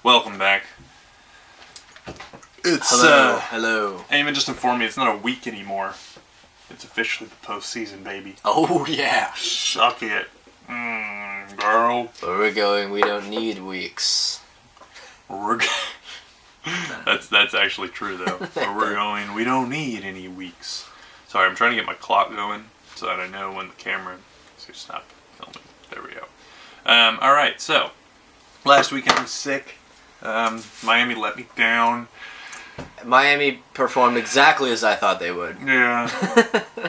Welcome back. It's hello. Eamon just informed me it's not a week anymore. It's officially the postseason, baby. Oh yeah. Suck it, girl. Where we're going, we don't need weeks. That's actually true though. Where we're going, we don't need any weeks. Sorry, I'm trying to get my clock going so that I know when the camera. So stop filming. There we go. All right. So last weekend I was sick. Miami let me down. Miami performed exactly as I thought they would. Yeah.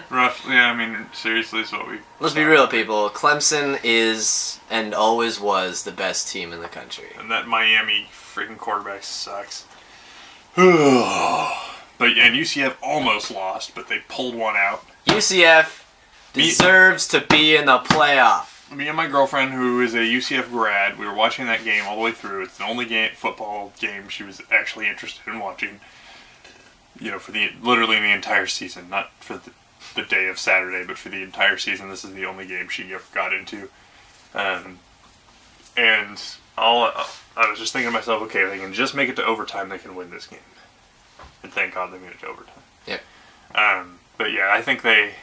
Rough. Yeah, I mean, seriously, is what we... Let's be real, people. Clemson is, and always was, the best team in the country. And that Miami freaking quarterback sucks. And UCF almost lost, but they pulled one out. UCF deserves to be in the playoff. Me and my girlfriend, who is a UCF grad, we were watching that game all the way through. It's the only football game she was actually interested in watching. You know, for literally the entire season, not for the day of Saturday, but for the entire season. This is the only game she ever got into. And I was just thinking to myself, okay, if they can just make it to overtime, they can win this game. And thank God they made it to overtime. Yep. But yeah,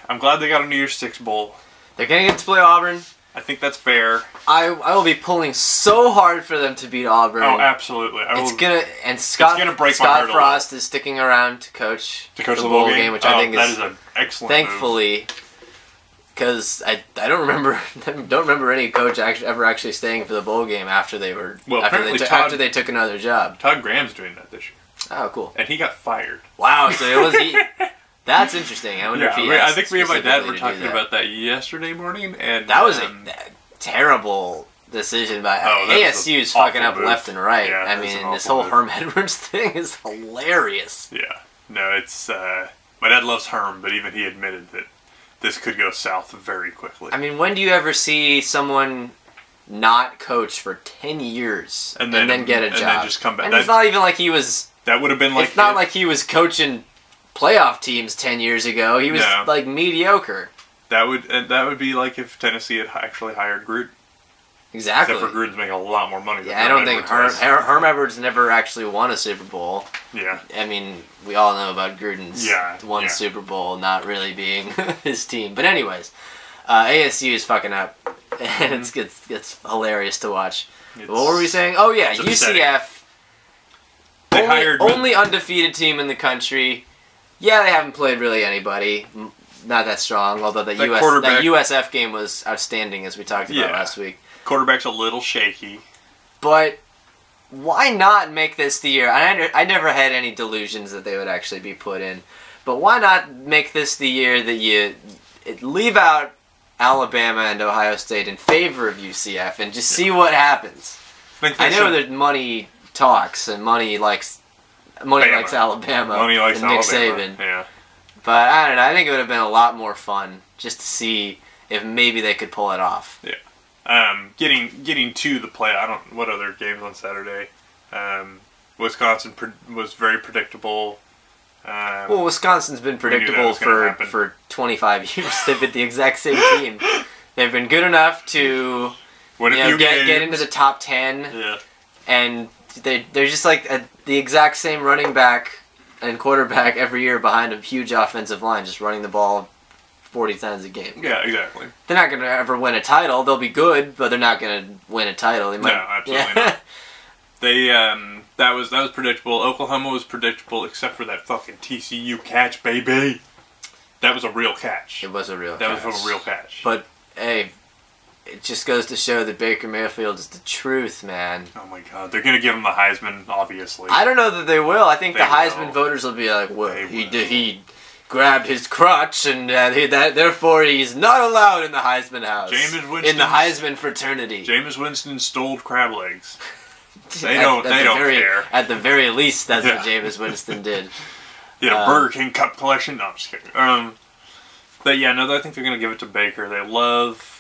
I'm glad they got a New Year's Six bowl. They're gonna get to play Auburn. I think that's fair. I will be pulling so hard for them to beat Auburn. Oh, absolutely. Scott break my heart Frost is sticking around to coach the bowl game, which I think that is an excellent thankfully, because I don't remember any coach actually staying for the bowl game after they took another job. Todd Graham's doing that this year. Oh, cool. And he got fired. Wow, so it was he. That's interesting. I wonder if he. I think me and my dad were talking about that yesterday morning, and that was a terrible decision by ASU's fucking up left and right. Yeah, I mean, this whole Herm Edwards thing is hilarious. Yeah, no, it's my dad loves Herm, but even he admitted that this could go south very quickly. I mean, when do you ever see someone not coach for 10 years and then get a job? And then just come back. And it's not even like he was. That would have been like. It's not like he was coaching playoff teams 10 years ago. He was like mediocre. That would be like if Tennessee had actually hired Gruden. Exactly. Except for Gruden's making a lot more money. Yeah, I don't think Herm Edwards never actually won a Super Bowl. Yeah. I mean, we all know about Gruden's one Super Bowl not really being his team. But anyways, ASU is fucking up, and it's hilarious to watch. What were we saying? Oh yeah, UCF. Only undefeated team in the country. Yeah, they haven't played really anybody. Not that strong, although that USF game was outstanding, as we talked about last week. Quarterback's a little shaky. But why not make this the year? I never had any delusions that they would actually be put in. But why not make this the year that you leave out Alabama and Ohio State in favor of UCF and just see what happens? I know that money talks and money likes Alabama. Money likes and Nick Alabama. Saban. Yeah. But I don't know. I think it would have been a lot more fun just to see if maybe they could pull it off. Yeah. Getting to the play. What other games on Saturday? Wisconsin was very predictable. Well, Wisconsin's been predictable for 25 years. They've been the exact same team. They've been good enough to get into the top 10. Yeah. And they're just like the exact same running back and quarterback every year behind a huge offensive line, just running the ball 40 times a game. Yeah, exactly. They're not going to ever win a title. They'll be good, but they're not going to win a title. They might, no, absolutely not. They that was predictable. Oklahoma was predictable, except for that fucking TCU catch, baby. That was a real catch. It was a real. That was a real catch. But hey, it just goes to show that Baker Mayfield is the truth, man. Oh my God, they're gonna give him the Heisman, obviously. I don't know that they will. I think the Heisman voters will be like, "Well, he grabbed his crotch, and therefore he's not allowed in the Heisman house." In the Heisman fraternity. Jameis Winston stole crab legs. They don't care. At the very least, that's what Jameis Winston did. He had a Burger King cup collection. No, I'm just kidding. But yeah, no, I think they're gonna give it to Baker. They love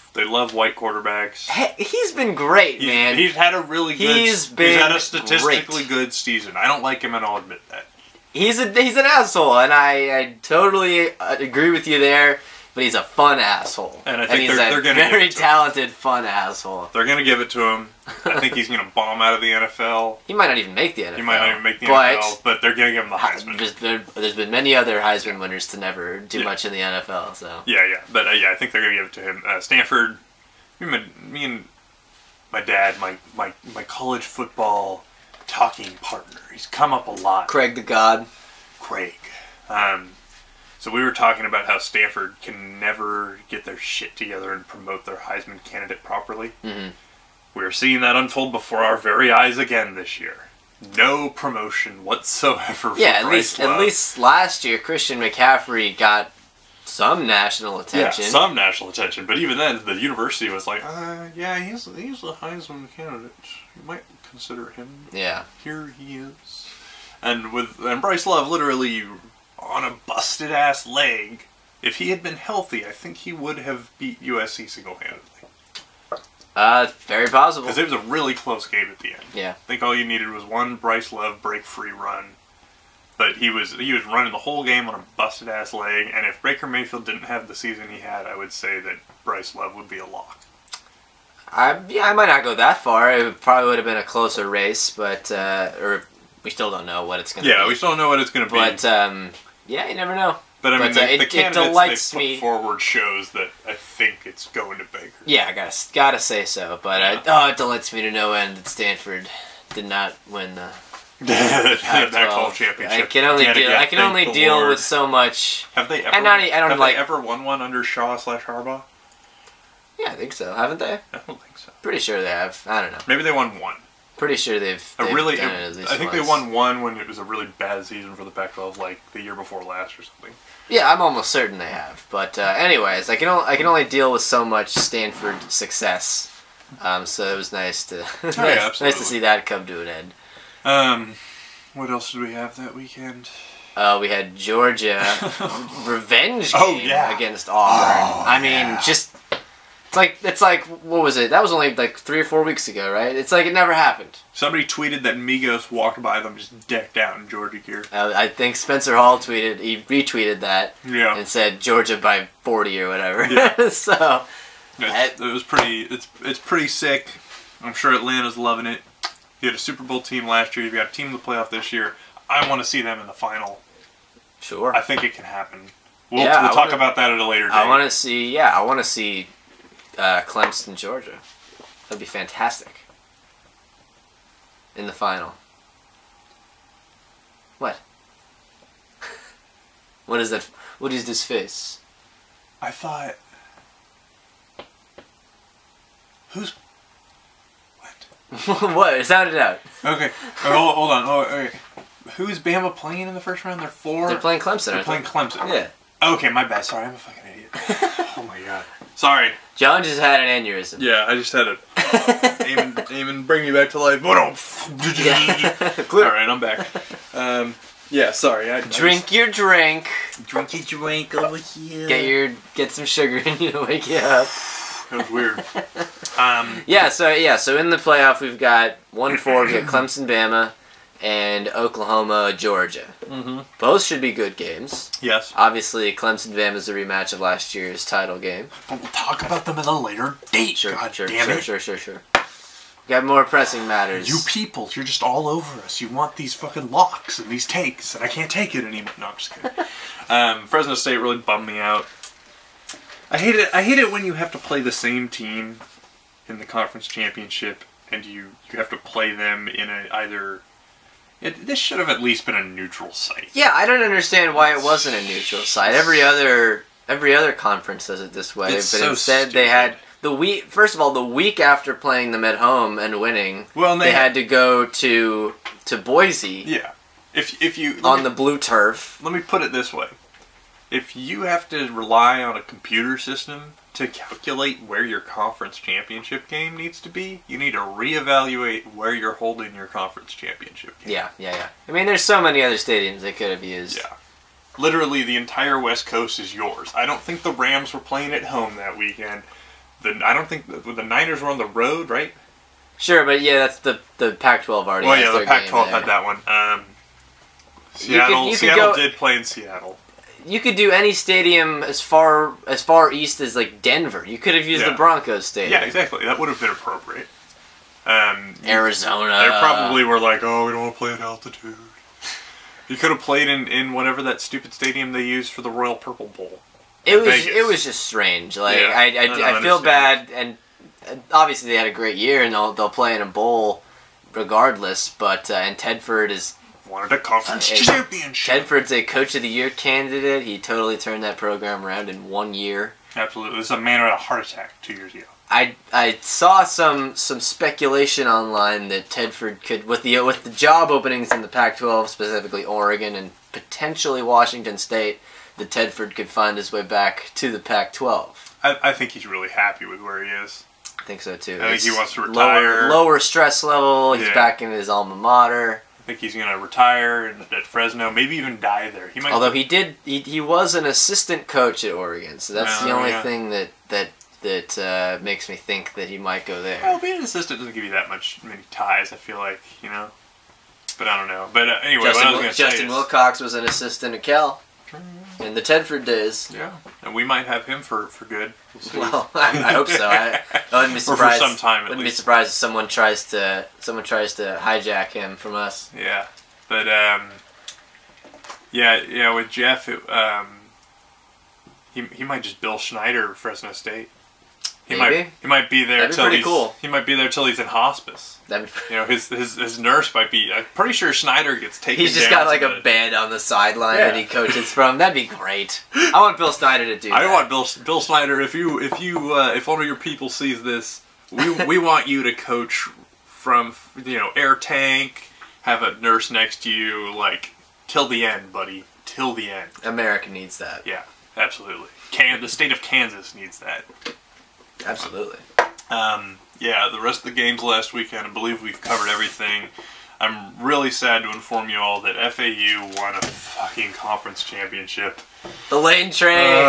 white quarterbacks. Hey, he's been great, man. He's had a really good. He's had a statistically good season. I don't like him, and I'll admit that. He's an asshole, and I totally agree with you there. but he's a fun asshole. And I think he's they're a going to very talented, fun asshole. They're going to give it to him. I think he's going to bomb out of the NFL. He might not even make the NFL. He might not even make the NFL, but they're going to give him the Heisman. There's been many other Heisman winners to never do much in the NFL. So but I think they're going to give it to him. Stanford. Me and my dad, my college football talking partner. He's come up a lot. Craig the God. Craig. So we were talking about how Stanford can never get their shit together and promote their Heisman candidate properly. Mm-hmm. We're seeing that unfold before our very eyes again this year. No promotion whatsoever for Bryce Love. At least last year, Christian McCaffrey got some national attention. Yeah, some national attention. But even then, the university was like, he's a Heisman candidate. You might consider him. Yeah. Here he is. And Bryce Love literally on a busted ass leg. If he had been healthy, I think he would have beat USC single-handedly. Very possible. Because it was a really close game at the end. Yeah. I think all you needed was one Bryce Love break-free run. But he was running the whole game on a busted-ass leg, and if Baker Mayfield didn't have the season he had, I would say that Bryce Love would be a lock. I might not go that far. It probably would have been a closer race, but or we still don't know what it's going to be. Yeah, we still don't know what it's going to be. But you never know. But I mean, the candidates they put me forward shows that I think it's going to Baker. Yeah, I gotta say so. But it delights me to no end that Stanford did not win the Pac-12 championship. I can only deal with so much. Have they ever? They ever won one under Shaw/Harbaugh? Yeah, I think so. Haven't they? I don't think so. Pretty sure they have. I don't know. Maybe they won one. Pretty sure they've done it at least I think once. they won one when it was a really bad season for the Pac-12, like the year before last or something. Yeah, I'm almost certain they have. But anyways, I can only deal with so much Stanford success. So it was nice to nice to see that come to an end. What else did we have that weekend? We had Georgia revenge game against Auburn. I mean, just it's like what was it? That was only like 3 or 4 weeks ago, right? It's like it never happened. Somebody tweeted that Migos walked by them just decked out in Georgia gear. I think Spencer Hall retweeted that and said Georgia by 40 or whatever. Yeah. So it was pretty. It's pretty sick. I'm sure Atlanta's loving it. You had a Super Bowl team last year. You've got a team in the playoff this year. I want to see them in the final. Sure. I think it can happen. We'll talk about that at a later date. I want to see Clemson, Georgia. That'd be fantastic. In the final. What? What is that? What is this face? I thought... Who's... What? What? Sound it out. Okay. Hold on. Okay. Who's Bama playing in the first round? They're playing Clemson. They're playing Clemson. Yeah. Okay, my bad. Sorry, I'm a fucking idiot. Oh my god. Sorry. John just had an aneurysm. Yeah, I just had a aim and bring me back to life. Alright, I'm back. Yeah, sorry. Drink your drink. Drink your drink over here. Get some sugar in you to wake you up. That was weird. So in the playoff we've got 1-4. We've got Clemson, Bama, and Oklahoma, Georgia. Mm-hmm. Both should be good games. Yes. Obviously, Clemson, Bama is a rematch of last year's title game. But we'll talk about them at a later date. Sure. Sure. We got more pressing matters. You people, you're just all over us. You want these fucking locks and these takes, and I can't take it anymore. No, I'm just kidding. Fresno State really bummed me out. I hate it when you have to play the same team in the conference championship, and you have to play them in this should have at least been a neweral site. Yeah, I don't understand why it wasn't a neutral site. Every other conference does it this way, It's but so instead stupid. they had the week after playing them at home and winning. Well, they had to go to Boise. Yeah. If you on the blue turf. Let me put it this way. If you have to rely on a computer system to calculate where your conference championship game needs to be, you need to reevaluate where you're holding your conference championship game. Yeah. I mean, there's so many other stadiums they could have used. Yeah. Literally, the entire West Coast is yours. I don't think the Rams were playing at home that weekend. I don't think the Niners were on the road, right? Sure, but yeah, that's the Pac-12 already. Well, yeah, the Pac-12 had that one. Seattle did play in Seattle. you could do any stadium as far east as like Denver. You could have used the Broncos stadium. Yeah, exactly. That would have been appropriate. Arizona. They probably were like, oh, we don't want to play at altitude. You could have played in whatever that stupid stadium they used for the Royal Purple Bowl. It was just strange. Like I feel bad, and obviously they had a great year, and they'll play in a bowl regardless. But and Tedford is wanted a conference championship. Tedford's a Coach of the Year candidate. He totally turned that program around in 1 year. Absolutely, this is a man who had a heart attack 2 years ago. I saw some speculation online that Tedford could, with the job openings in the Pac-12, specifically Oregon and potentially Washington State, that Tedford could find his way back to the Pac-12. I think he's really happy with where he is. I think so too. I think he wants to retire. Lower stress level. He's back in his alma mater. I think he's going to retire at Fresno, maybe even die there. He might. Although he was an assistant coach at Oregon, so that's the only thing that makes me think that he might go there. Well, being an assistant doesn't give you that many ties, I feel like, But I don't know. But anyway, Justin Wilcox was an assistant at Cal in the Tedford days. Yeah, and we might have him for good. We'll see. Well, I hope so. I wouldn't be surprised. Or for some time, wouldn't be surprised if someone tries to hijack him from us. Yeah, but with Jeff, he might just Bill Schneider Fresno State. He might be there till he's cool. He might be there till he's in hospice. His nurse might be. I'm pretty sure Schneider gets taken. He's just got like a bed on the sideline that he coaches from. That'd be great. I want Bill Schneider to do that. I want Bill Schneider. If one of your people sees this, we want you to coach from air tank. Have a nurse next to you, like till the end, buddy. Till the end. America needs that. Yeah, absolutely. The state of Kansas needs that. Absolutely. The rest of the games last weekend, I believe we've covered everything. I'm really sad to inform you all that FAU won a fucking conference championship. The Lane train.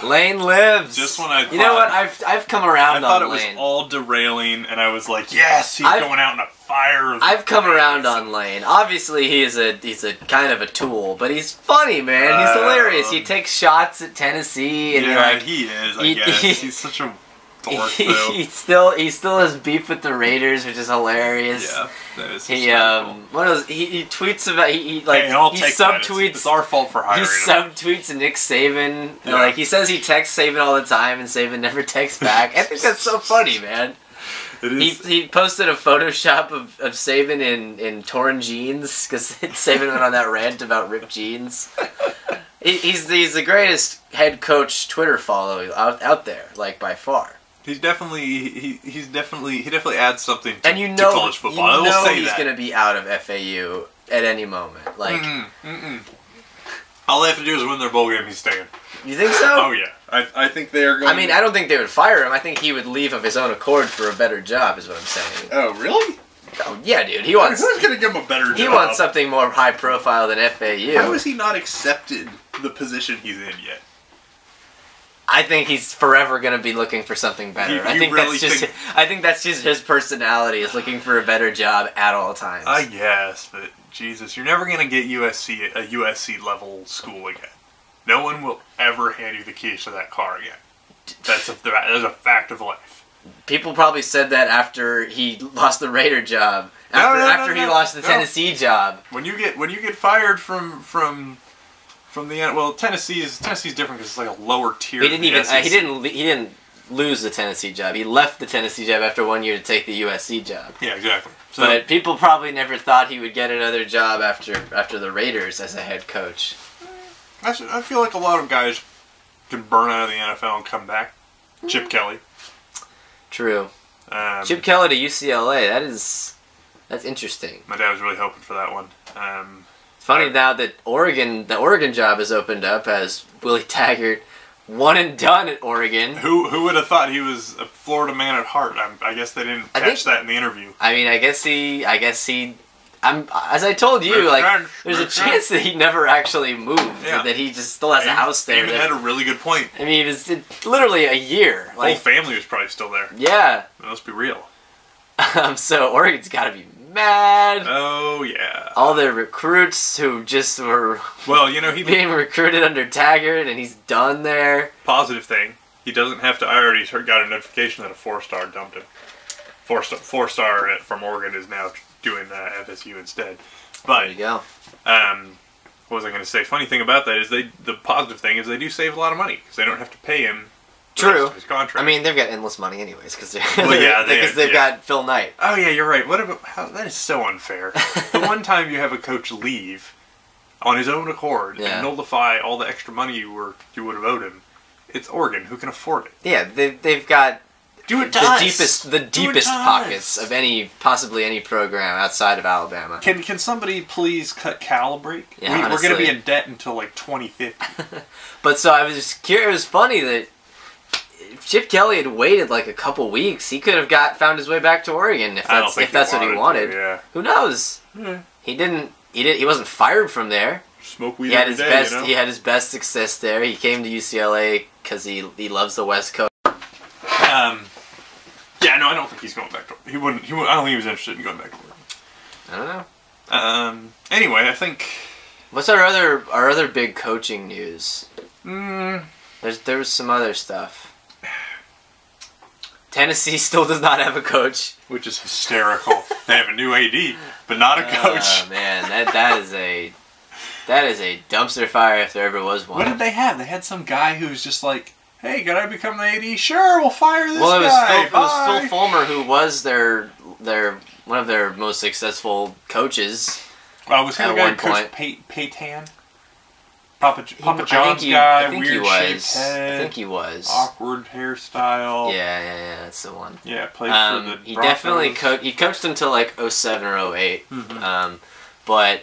Lane lives. Just when I thought, you know what? I've come around on Lane. I thought it was all derailing, and I was like, yes, he's going out in a fire. I've come around on Lane. Obviously, he's a kind of a tool, but he's funny, man. He's hilarious. He takes shots at Tennessee, and he is. I guess he's such a dork. He still has beef with the Raiders, which is hilarious. Yeah, that is. He tweets about he subtweets. It's our fault for hiring him. He subtweets Nick Saban. Yeah. Like he says he texts Saban all the time, and Saban never texts back. I think that's so funny, man. It is. He posted a Photoshop of Saban in torn jeans because Saban went on that rant about ripped jeans. He's the greatest head coach Twitter follow out there, like by far. He definitely adds something to, and to college football. He's going to be out of FAU at any moment. Like, all they have to do is win their bowl game. He's staying. You think so? Oh yeah, I think they are going. I mean, I don't think they would fire him. I think he would leave of his own accord for a better job. Is what I'm saying. Oh really? Oh yeah, dude. He wants. Who's going to give him a better job? He wants something more high profile than FAU. How has he not accepted the position he's in yet? I think he's forever going to be looking for something better. I think that's just his personality, is looking for a better job at all times. I guess, but Jesus, you're never going to get a USC level school again. No one will ever hand you the keys to that car again. That's a fact of life. People probably said that after he lost the Raider job. After he lost the Tennessee job. When you get fired from the Tennessee's different because it's like a lower tier. He didn't lose the Tennessee job. He left the Tennessee job after 1 year to take the USC job. Yeah, exactly. So, but people probably never thought he would get another job after the Raiders as a head coach. I feel like a lot of guys can burn out of the NFL and come back. Chip Kelly. True. Chip Kelly to UCLA. That's interesting. My dad was really hoping for that one. It's funny now that the Oregon job has opened up as Willie Taggart, one and done at Oregon. Who would have thought he was a Florida man at heart? I guess they didn't catch that in the interview. I mean, I guess he. As I told you, there's a chance that he never actually moved. Yeah. That he just still has a house there. David had a really good point. I mean, it was literally a year. The whole family was probably still there. Yeah. Let's be real. So Oregon's got to be mad. Oh yeah. All their recruits who just were Well, you know, he being recruited under Taggart, and he's done there. positive thing. He doesn't have to. I already got a notification that a 4-star dumped him. Four-star from Oregon is now doing FSU instead. But There you go. what was I going to say? Funny thing about that is the positive thing is they do save a lot of money because they don't have to pay him. The True. rest of his contract. I mean, they've got endless money anyways because they've got Phil Knight. Oh yeah, you're right. What about that is so unfair. The one time you have a coach leave on his own accord and nullify all the extra money you would have owed him, it's Oregon who can afford it. Yeah, they've got Do it to the us. deepest pockets of possibly any program outside of Alabama. Can somebody please cut Cal a break? Yeah, we're going to be honestly. in debt until like 2050. But so I was just curious. It was funny that if Chip Kelly had waited like a couple weeks, he could have found his way back to Oregon if that's what he wanted. Yeah. Who knows? Yeah. He didn't. He wasn't fired from there. Smoke weed He had every his day, best. you know? He had his best success there. He came to UCLA because he loves the West Coast. Yeah, no, I don't think he's going back to. He wouldn't. I don't think he was interested in going back to Oregon. I don't know. Anyway, I think. What's our other big coaching news? Mm, There was some other stuff. Tennessee still does not have a coach. which is hysterical. They have a new AD, but not a coach. Oh man, that is a dumpster fire if there ever was one. What did they have? They had some guy who was just like, "Hey, can I become the AD? Sure, we'll fire this Well, it was guy. Phil, it was Bye." Phil Fulmer who was their one of their most successful coaches. Was he the at guy one who coached Paytan? Papa I John's think guy, I think weird he shaped was. head, I think he was. awkward hairstyle. Yeah, that's the one. Yeah, played for the He Broncos. definitely he coached until like 07 or 08. Mhm. But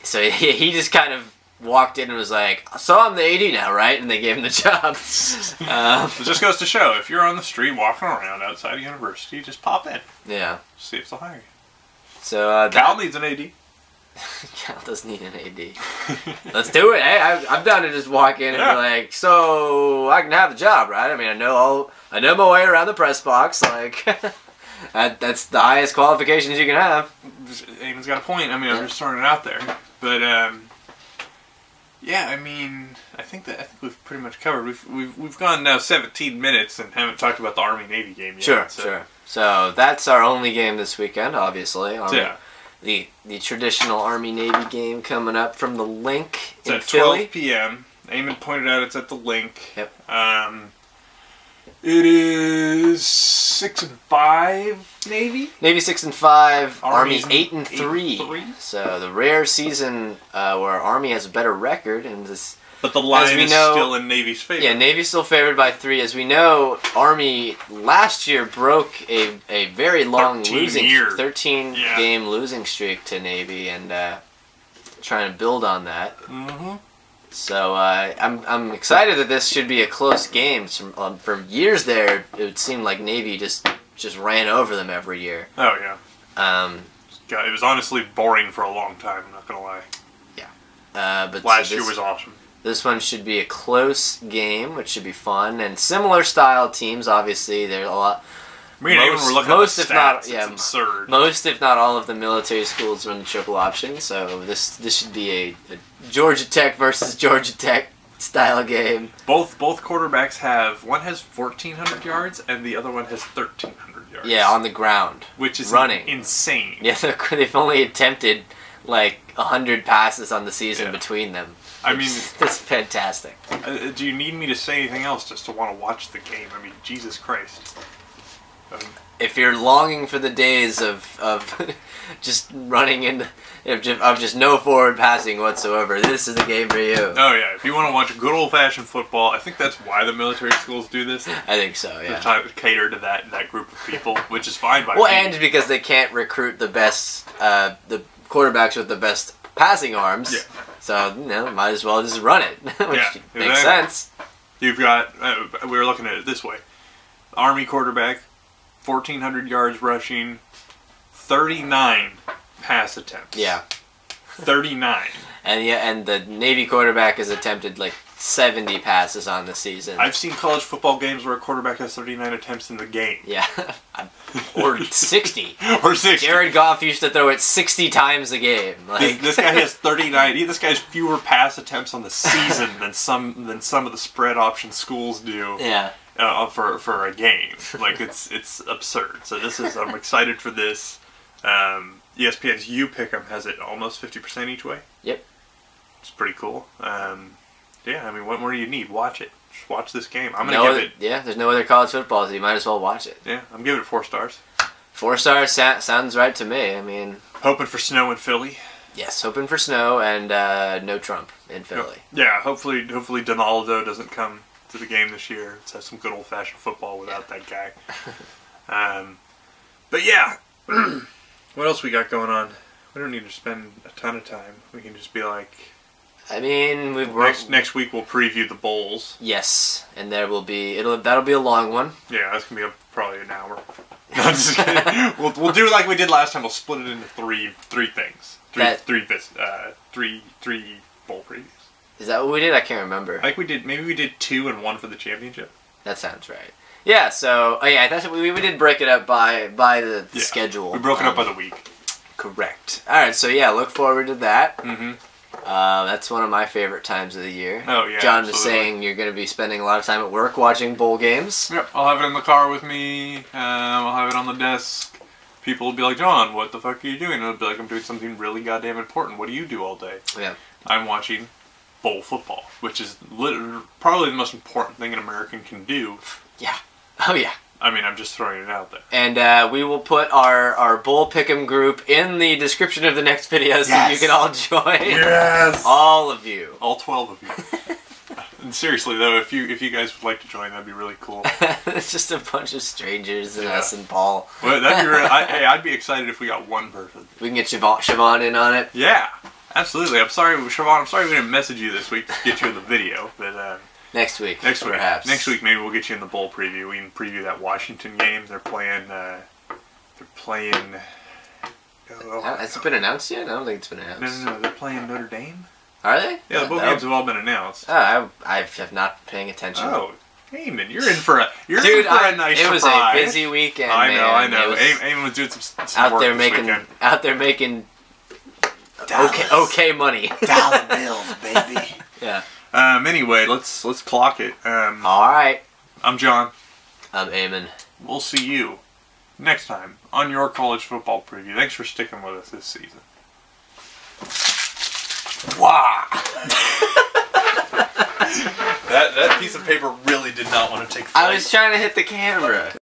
so he just kind of walked in and was like, "So I'm the AD now, right?" And they gave him the job. It just goes to show, if you're on the street walking around outside a university, just pop in. Yeah. See if they'll hire you. So Cal needs an AD. Cal does need an AD. Let's do it. Hey, I'm down to just walk in and Yeah. be like, "So I can have the job, right?" I mean, I know my way around the press box. Like that's the highest qualifications you can have. Eamon's got a point. I mean, I'm just throwing it out there. But yeah, I mean, I think we've pretty much covered. We've gone now 17 minutes and haven't talked about the Army Navy game yet. Sure. So that's our only game this weekend, obviously. Yeah. The traditional Army Navy game coming up from the Link It's in at Philly. 12 p.m. Eamon pointed out it's at the Link. Yep. It is 6-5 Navy. Navy 6-5, Army's Army 8-3. 8-3. So the rare season where Army has a better record, and this. But the line we is know- still in Navy's favor. Yeah, Navy's still favored by 3. As we know, Army last year broke a very long 13 Yeah. game losing streak to Navy, and trying to build on that. Mm-hmm. So I'm excited that this should be a close game. For years there, it seemed like Navy just ran over them every year. Oh, yeah. God, it was honestly boring for a long time, I'm not going to lie. But Last so year was awesome. This one should be a close game, which should be fun, and similar style teams. Obviously, there's a lot. Me and Eamon were looking most, at if the not- stats. yeah, It's absurd. Most, if not all, of the military schools run the triple option. So this should be a Georgia Tech versus Georgia Tech style game. Both quarterbacks have, one has 1,400 yards and the other one has 1,300 yards. Yeah, on the ground, which is running. insane. Yeah, they've only attempted like 100 passes on the season Yeah. between them. I mean, That's fantastic. Do you need me to say anything else just to want to watch the game? I mean, Jesus Christ. If you're longing for the days of just running in, of just no forward passing whatsoever, this is the game for you. Oh yeah, if you want to watch good old-fashioned football, I think that's why the military schools do this. I think so, To yeah. try to cater to that group of people, which is fine by Well, me. and because they can't recruit the best, the quarterbers with the best passing arms, Yeah. so might as well just run it, which Yeah, makes exactly. sense. You've got, we were looking at it this way. Army quarterback, 1,400 yards rushing, 39 pass attempts. Yeah. 39. And the Navy quarterback has attempted like 70 passes on the season. I've seen college football games where a quarterback has 39 attempts in the game. Yeah. Or 60. Or 60. Jared Goff used to throw it 60 times a game. This guy has 39. This guy has fewer pass attempts on the season than some of the spread option schools do. Yeah. For a game. Like, it's absurd. So I'm excited for this. ESPN's You Pick'em has it almost 50% each way. Yep. It's pretty cool. Yeah, I mean, what more do you need? Watch it. Just watch this game. I'm gonna give it. Yeah, there's no other college football, so you might as well watch it. Yeah, I'm giving it 4 stars. 4 stars sounds right to me. I mean, hoping for snow in Philly. Yes, hoping for snow and no Trump in Philly. Yeah, hopefully Donaldo doesn't come to the game this year. Let's have some good old fashioned football without that guy. But yeah, what else we got going on? We don't need to spend a ton of time. We can just be like. I mean, next week we'll preview the bowls. Yes, and that'll be a long one. Yeah, that's gonna be probably an hour. No, I'm just kidding. We'll do like we did last time. We'll split it into three things. Three bowl previews. Is that what we did? I can't remember. Like maybe we did 2 and 1 for the championship. That sounds right. Yeah. So that's we did break it up by the schedule. We broke it up by the week. Correct. All right. So yeah, look forward to that. Mm-hmm. That's one of my favorite times of the year. Oh yeah. John absolutely. was saying you're going to be spending a lot of time at work watching bowl games. Yep. I'll have it in the car with me. I'll have it on the desk. People will be like, John, what the fuck are you doing? And I'll be like, I'm doing something really goddamn important. What do you do all day? Yeah. I'm watching bowl football, which is probably the most important thing an American can do. Yeah. Oh yeah. I mean, I'm just throwing it out there. And we will put our Bowl Pick'em group in the description of the next video so you can all join. Yes! All of you. All 12 of you. And seriously, though, if you guys would like to join, that'd be really cool. It's just a bunch of strangers and us and Paul. Well, that'd be really, I'd be excited if we got one person. We can get Siobhan in on it. Yeah, absolutely. I'm sorry, Siobhan, I'm sorry we didn't message you this week to get you in the video, but... Next week, perhaps. Next week, maybe we'll get you in the bowl preview. We can preview that Washington game. They're playing. Has it been announced yet? I don't think it's been announced. No. They're playing Notre Dame. Are they? Yeah, the bowl games have all been announced. Oh, I have not been paying attention. Oh, Eamon, you're in for a nice surprise. It was a busy weekend. I know. Eamon was doing some out work there this making weekend. okay money. Dollar bills, baby. Yeah. Anyway, let's clock it. All right. I'm John. I'm Eamon. We'll see you next time on your college football preview. Thanks for sticking with us this season. Wow. that piece of paper really did not want to take flight. I was trying to hit the camera.